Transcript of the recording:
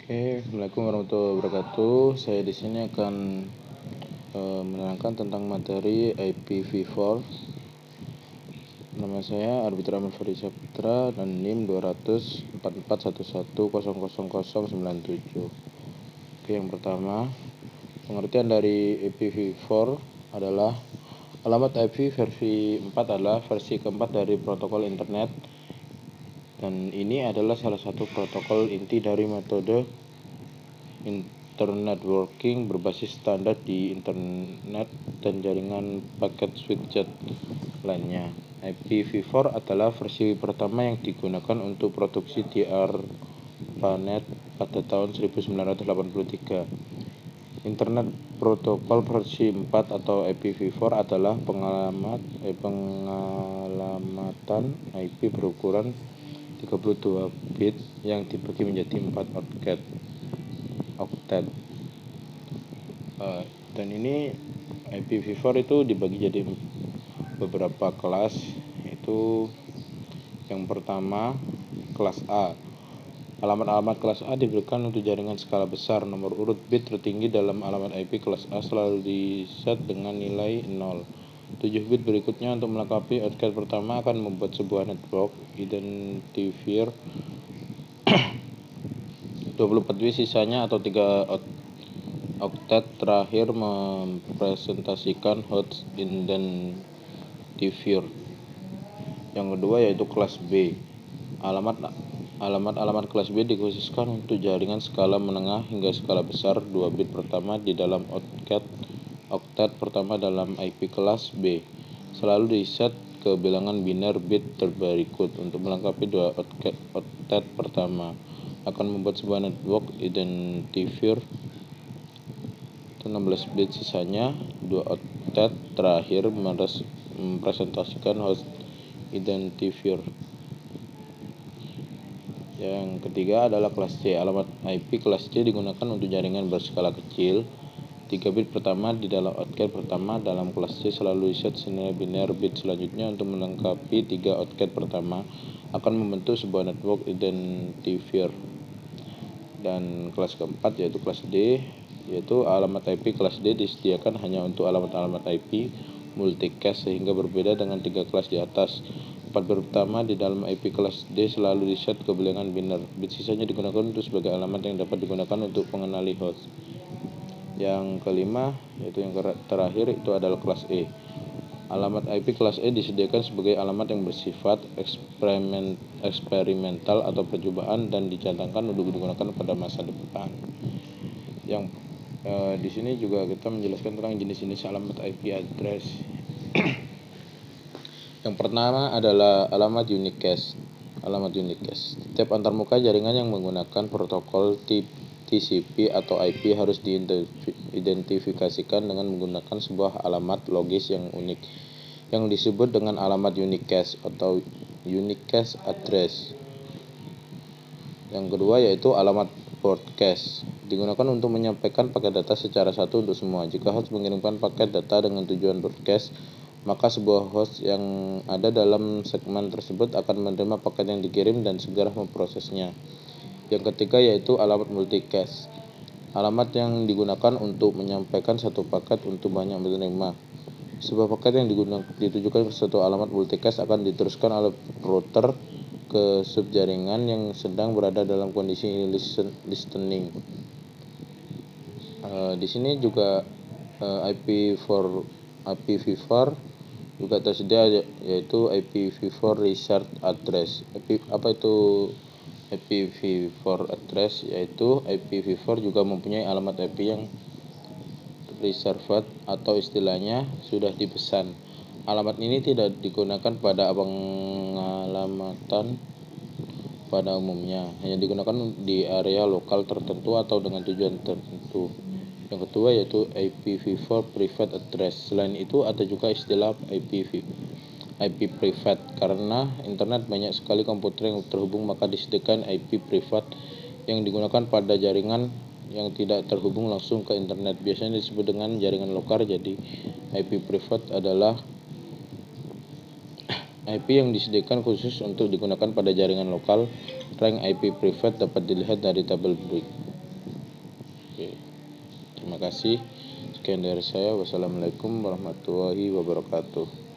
Assalamualaikum warahmatullahi wabarakatuh. Saya di sini akan menerangkan tentang materi IPv4. Nama saya Arbitra Ahmad Fari Saputra dan NIM 24411000097. Yang pertama, pengertian dari IPv4 adalah alamat IP versi 4 adalah versi keempat dari protokol internet. Dan ini adalah salah satu protokol inti dari metode Internet Working berbasis standar di internet dan jaringan paket switched lainnya. IPv4 adalah versi pertama yang digunakan untuk produksi di ARPANET pada tahun 1983. Internet Protocol versi 4 atau IPv4 adalah pengalamatan IP berukuran 32 bit yang dibagi menjadi 4 oktet. Dan ini IPv4 itu dibagi jadi beberapa kelas, yaitu yang pertama kelas A. Alamat-alamat kelas A diberikan untuk jaringan skala besar. Nomor urut bit tertinggi dalam alamat IP kelas A selalu diset dengan nilai 0. 7 bit berikutnya untuk melengkapi oktet pertama akan membuat sebuah network identifier. 24 bit sisanya atau 3 oktet terakhir mempresentasikan host identifier. Yang kedua yaitu kelas B. Alamat kelas B dikhususkan untuk jaringan skala menengah hingga skala besar. 2 bit pertama di dalam oktet pertama dalam IP kelas B selalu diset ke bilangan biner bit berikut. Untuk melengkapi 2 oktet pertama akan membuat sebuah network identifier. 16 bit sisanya 2 oktet terakhir mempresentasikan host identifier. Yang ketiga adalah kelas C. Alamat IP kelas C digunakan untuk jaringan berskala kecil. 3 bit pertama di dalam oktet pertama dalam kelas C selalu diset senilai biner bit selanjutnya. Untuk melengkapi 3 oktet pertama akan membentuk sebuah network identifier. Dan kelas keempat yaitu kelas D, yaitu alamat IP kelas D disediakan hanya untuk alamat-alamat IP multicast sehingga berbeda dengan 3 kelas di atas. 4 bit pertama di dalam IP kelas D selalu diset ke bilangan biner. Bit sisanya digunakan untuk sebagai alamat yang dapat digunakan untuk mengenali host. Yang kelima, yaitu yang terakhir, itu adalah kelas E. Alamat IP kelas E disediakan sebagai alamat yang bersifat eksperimental atau percobaan dan dicadangkan untuk digunakan pada masa depan. Yang di sini juga kita menjelaskan tentang jenis-jenis alamat IP address. Yang pertama adalah alamat unique cache. Setiap antarmuka jaringan yang menggunakan protokol TCP atau IP harus diidentifikasikan dengan menggunakan sebuah alamat logis yang unik yang disebut dengan alamat unique cache atau unique cache address. Yang kedua yaitu alamat broadcast. Digunakan untuk menyampaikan paket data secara satu untuk semua. Jika host mengirimkan paket data dengan tujuan broadcast, maka sebuah host yang ada dalam segmen tersebut akan menerima paket yang dikirim dan segera memprosesnya. Yang ketiga yaitu alamat multicast. Alamat yang digunakan untuk menyampaikan satu paket untuk banyak penerima. Sebuah paket yang ditujukan ke satu alamat multicast akan diteruskan oleh router ke subjaringan yang sedang berada dalam kondisi listening. Di sini juga IPv4 juga tersedia, yaitu IPv4 reserved address. Apa itu IPv4 address? Yaitu IPv4 juga mempunyai alamat IP yang reserved atau istilahnya sudah dipesan. Alamat ini tidak digunakan pada pengalamatan pada umumnya, hanya digunakan di area lokal tertentu atau dengan tujuan tertentu. Yang kedua yaitu IPv4 private address. Selain itu ada juga istilah IP private. Karena internet banyak sekali komputer yang terhubung, maka disediakan IP private yang digunakan pada jaringan yang tidak terhubung langsung ke internet. Biasanya disebut dengan jaringan lokal. Jadi IP private adalah IP yang disediakan khusus untuk digunakan pada jaringan lokal. Rank IP private dapat dilihat dari tabel berikut. kasih. Sekian dari saya. Wassalamualaikum warahmatullahi wabarakatuh.